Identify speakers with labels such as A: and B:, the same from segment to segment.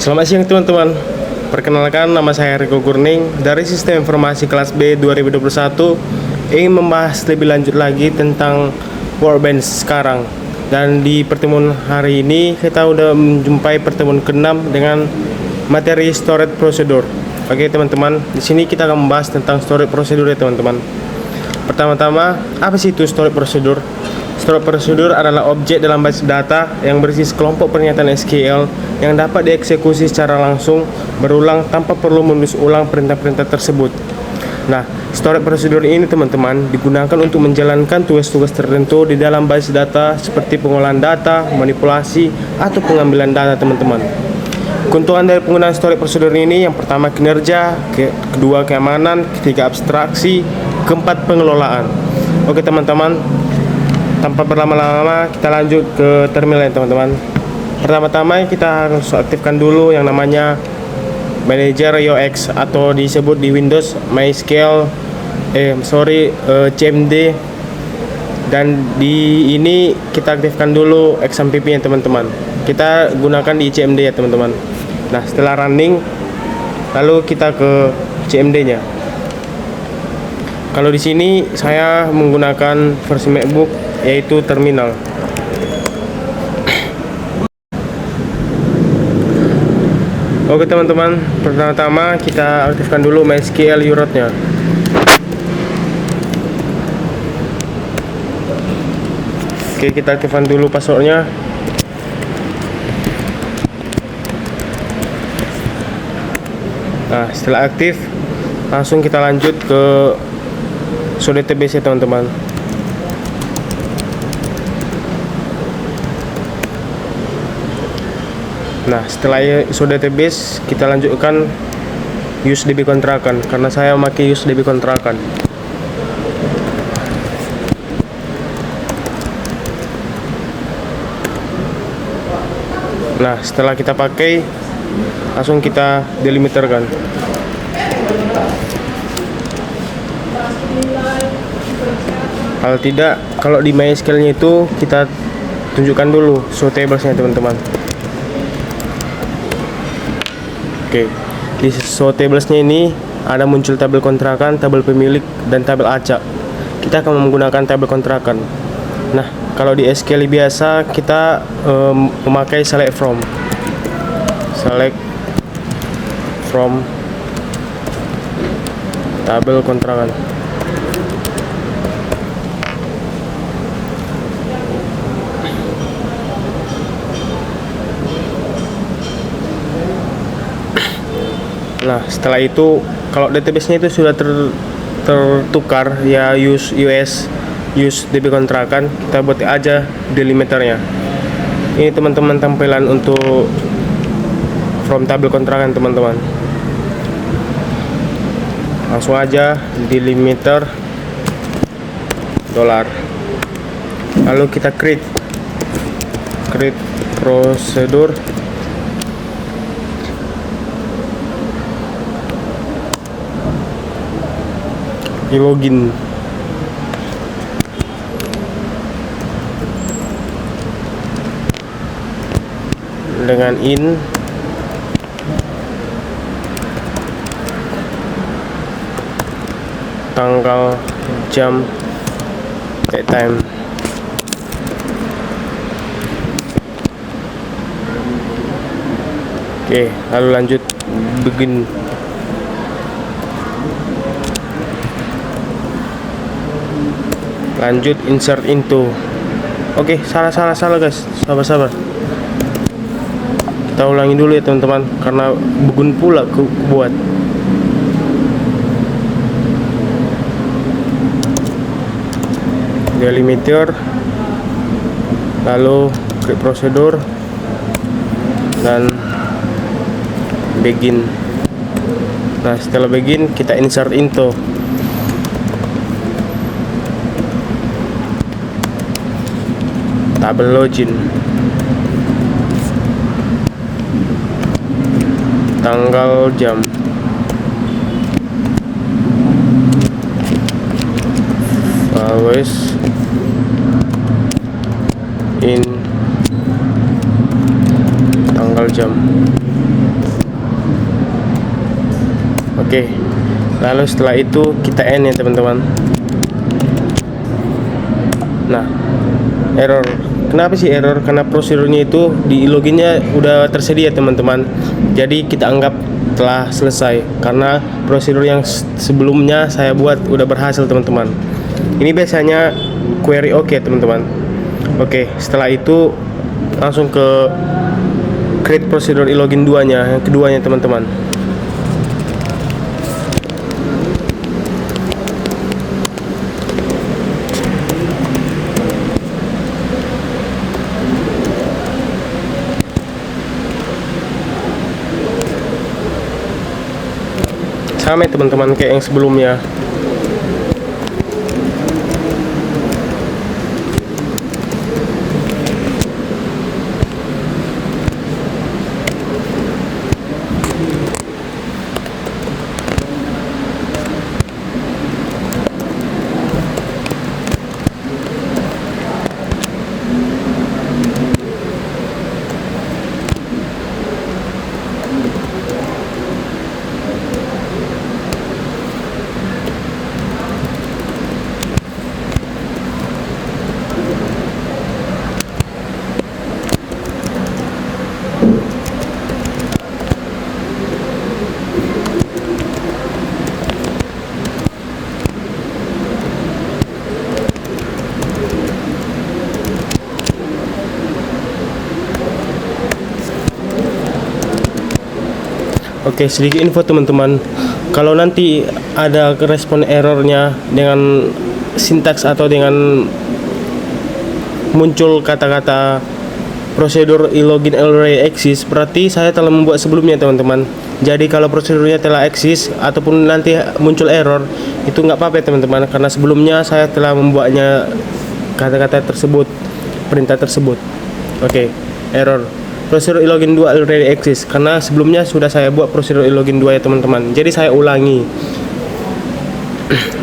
A: Selamat siang teman-teman. Perkenalkan, nama saya Riko Gurning dari Sistem Informasi Kelas B 2021. Ingin membahas lebih lanjut lagi tentang Workbench sekarang. Dan di pertemuan hari ini kita udah menjumpai pertemuan ke-6 dengan materi storage procedure. Oke teman-teman, di sini kita akan membahas tentang storage procedure ya teman-teman. Pertama-tama, apa sih itu storage procedure? Storage procedure adalah objek dalam base data yang berisi sekelompok pernyataan SQL yang dapat dieksekusi secara langsung berulang tanpa perlu menulis ulang perintah-perintah tersebut. Nah, storage procedure ini teman-teman digunakan untuk menjalankan tugas-tugas tertentu di dalam base data seperti pengolahan data, manipulasi, atau pengambilan data teman-teman. Keuntungan dari penggunaan storage procedure ini yang pertama kinerja, kedua keamanan, ketiga abstraksi, keempat pengelolaan. Oke teman-teman, tanpa berlama-lama kita lanjut ke terminal ya teman-teman. Pertama-tama kita harus aktifkan dulu yang namanya Manager UX atau disebut di Windows MySQL CMD, dan di ini kita aktifkan dulu XAMPP ya teman-teman. Kita gunakan di CMD ya teman-teman. Nah, setelah running lalu kita ke CMD nya. Kalau di sini saya menggunakan versi MacBook yaitu terminal. Oke teman-teman, pertama-tama kita aktifkan dulu MySQL UROT-nya. Oke, kita aktifkan dulu passwordnya. Nah, setelah aktif langsung kita lanjut ke database ya teman-teman. Nah, setelah ISO database kita lanjutkan use DB kontrakan karena saya memakai use DB kontrakan. Nah, setelah kita pakai langsung kita delimiterkan. Kalau tidak, kalau di MySQL-nya itu kita tunjukkan dulu show tables-nya teman-teman. Oke, di show tables-nya ini ada muncul tabel kontrakan, tabel pemilik, dan tabel acak. Kita akan menggunakan tabel kontrakan. Nah, kalau di SQL biasa kita memakai select from tabel kontrakan. Nah, setelah itu kalau database-nya itu sudah tertukar ya use DB kontrakan, kita buat aja delimiternya. Ini teman-teman tampilan untuk from tabel kontrakan teman-teman. Langsung aja delimiter $. Lalu kita create procedure. Di login. Dengan in tanggal, jam, date time. Oke, lalu lanjut begin. Lanjut insert into. Oke, salah guys, sabar. Kita ulangi dulu ya teman-teman karena begun pula buat. Delimiter, lalu create procedure dan begin. Nah, setelah begin kita insert into. Tabel login, tanggal, jam, always in tanggal, jam. Oke, lalu setelah itu kita end ya teman-teman. Nah, error. Kenapa sih error? Karena prosedurnya itu di loginnya udah tersedia teman-teman. Jadi kita anggap telah selesai karena prosedur yang sebelumnya saya buat udah berhasil teman-teman. Ini biasanya query oke teman-teman. Oke, setelah itu langsung ke create prosedur login 2-nya, yang keduanya teman-teman. Sama ya teman-teman kayak yang sebelumnya. Oke, sedikit info teman-teman. Kalau nanti ada respon errornya dengan sintaks atau dengan muncul kata-kata prosedur login already exist, berarti saya telah membuat sebelumnya teman-teman. Jadi kalau prosedurnya telah exist ataupun nanti muncul error, itu nggak apa-apa ya teman-teman, karena sebelumnya saya telah membuatnya kata-kata tersebut, perintah tersebut. Oke, error. Prosedur login 2 already exist karena sebelumnya sudah saya buat prosedur login 2 ya teman-teman. Jadi saya ulangi.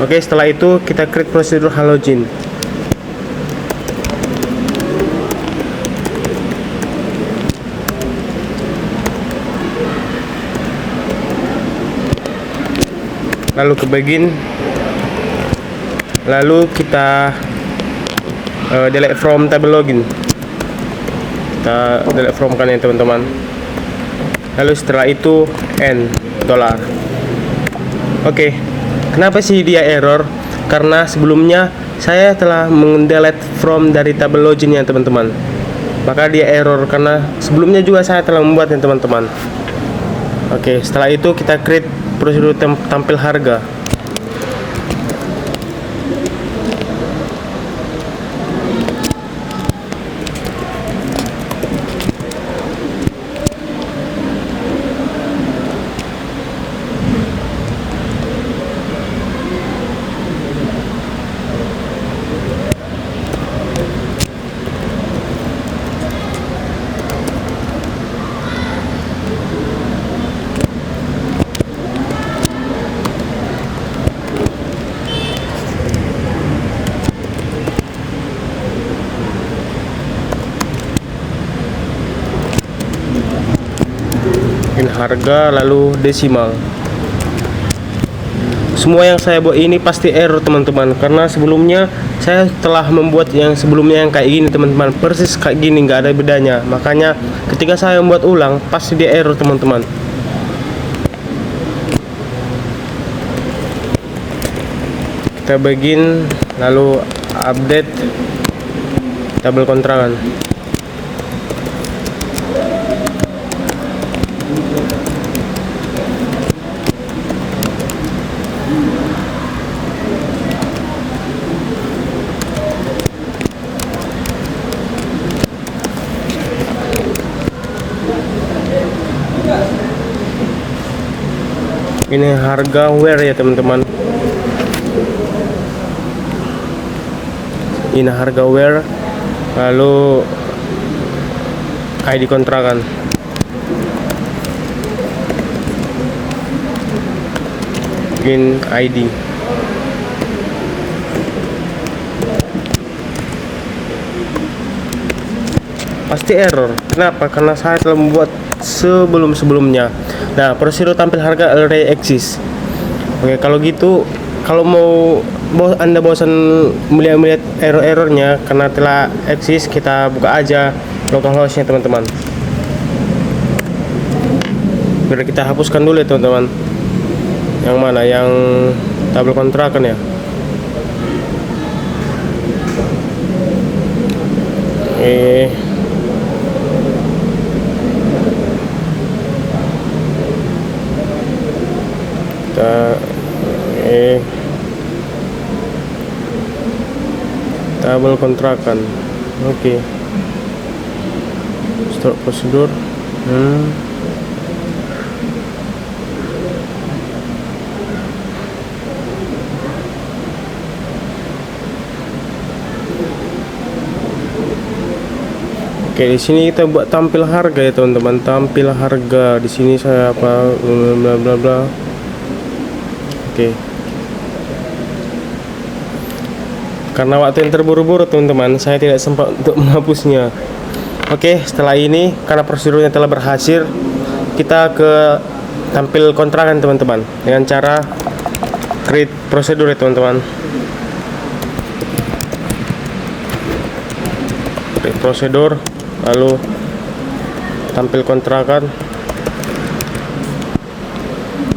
A: Oke, setelah itu kita create prosedur login. Lalu ke begin. Lalu kita delete from table login. Kita delete from kan ya teman-teman. Lalu setelah itu end $. Oke, kenapa sih dia error? Karena sebelumnya saya telah mendelete from dari table login ya teman-teman. Maka dia error karena sebelumnya juga saya telah membuatnya teman-teman. Oke, setelah itu kita create prosedur tampil harga. Harga lalu desimal. Semua yang saya buat ini pasti error teman-teman, karena sebelumnya saya telah membuat yang sebelumnya yang kayak gini teman-teman, persis kayak gini, nggak ada bedanya. Makanya ketika saya membuat ulang pasti dia error teman-teman. Kita begin lalu update tabel kontrangan. Ini harga where ya teman-teman. Ini harga where, lalu ID kontrakan. In ID. Pasti error. Kenapa? Karena saya telah membuat sebelum-sebelumnya. Nah, prosedur tampil harga already exist. Oke, kalau gitu, kalau mau Anda bosan melihat error-errornya karena telah eksis, kita buka aja localhost-nya teman-teman. Biar kita hapuskan dulu ya teman-teman. Yang mana? Yang tabel kontrakan ya. Tabel kontrakan. Oke. Start prosedur. Oke, di sini kita buat tampil harga ya teman-teman. Tampil harga di sini saya apa bla bla bla. Oke. Karena waktu yang terburu-buru teman-teman, saya tidak sempat untuk menghapusnya. Oke, setelah ini karena prosedurnya telah berhasil, kita ke tampil kontrakan teman-teman dengan cara create prosedur ya teman-teman. Create prosedur, lalu tampil kontrakan,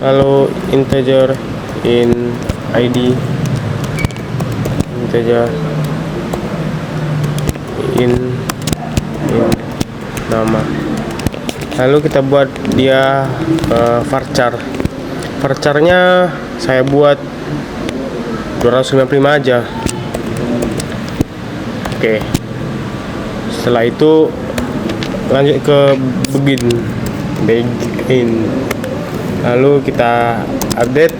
A: lalu integer in ID, integer in nama, lalu kita buat dia varchar. Varcharnya saya buat 255 aja. Oke, setelah itu lanjut ke begin, lalu kita update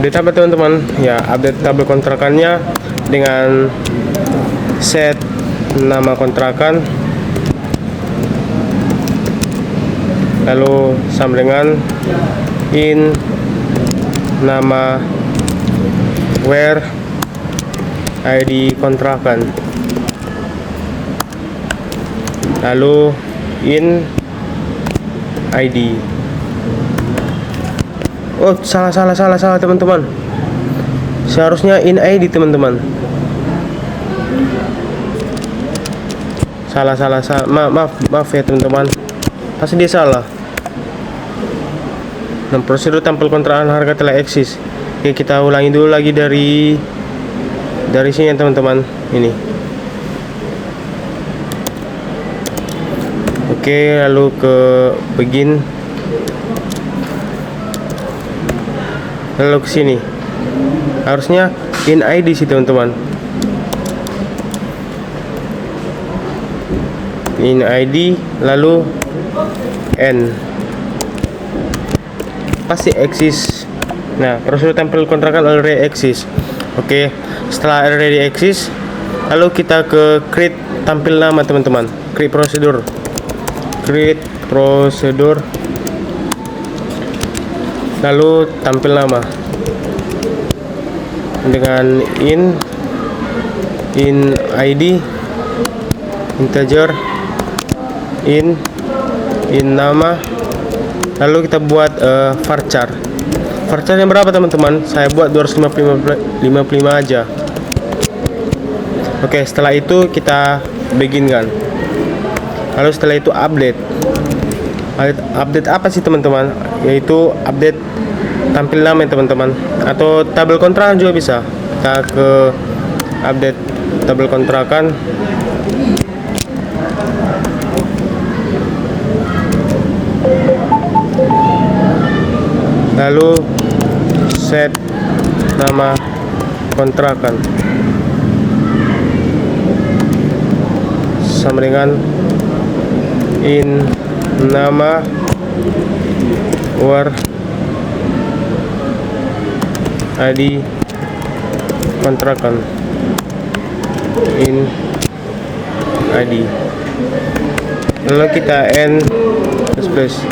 A: apa teman-teman ya, update tabel kontrakannya dengan set nama kontrakan, lalu sama dengan in nama where ID kontrakan, lalu in ID. Oh, salah teman-teman. Seharusnya in ID teman-teman. Salah. Maaf ya teman-teman. Pasti dia salah. Nah, prosedur tampil kontrakan harga telah eksis. Oke, kita ulangi dulu lagi dari sini ya teman-teman. Ini. Oke, lalu ke begin, lalu ke sini. Harusnya in ID sih teman-teman. In ID lalu N, pasti eksis. Nah, prosedur tampil kontrakan already eksis. Oke, setelah already eksis, lalu kita ke create tampil nama teman-teman. Create prosedur, lalu tampil nama dengan in ID, integer in nama, lalu kita buat varchar yang berapa teman-teman? Saya buat 255 aja. Oke, setelah itu kita begin kan, lalu setelah itu update apa sih teman-teman? Yaitu update tampil nama teman-teman, atau tabel kontrakan juga bisa. Kita ke update tabel kontrakan, lalu set nama kontrakan sama dengan in nama where ID kontrakan, in ID, lalu kita end space.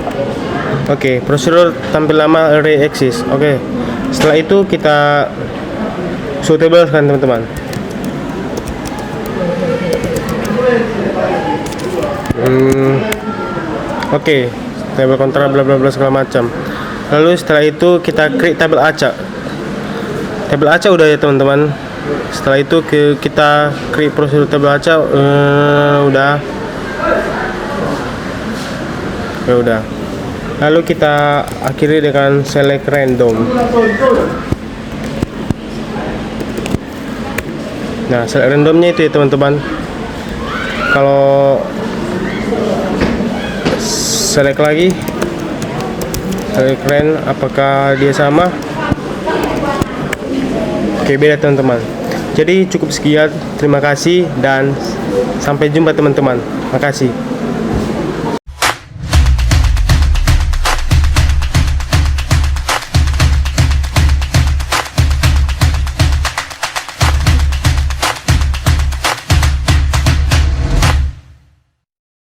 A: Oke, prosedur tampil lama already exist. Oke, setelah itu kita suitable kan teman-teman. Oke, table kontrak bla bla bla segala macam. Lalu setelah itu kita create tabel acak. Tabel acak udah ya teman-teman. Setelah itu kita create prosedur tabel acak. Udah. Ya udah. Lalu kita akhiri dengan select random. Nah, select randomnya itu ya teman-teman. Kalau select lagi, select rand, apakah dia sama? Oke, beda teman-teman. Jadi cukup sekian. Terima kasih dan sampai jumpa teman-teman. Makasih.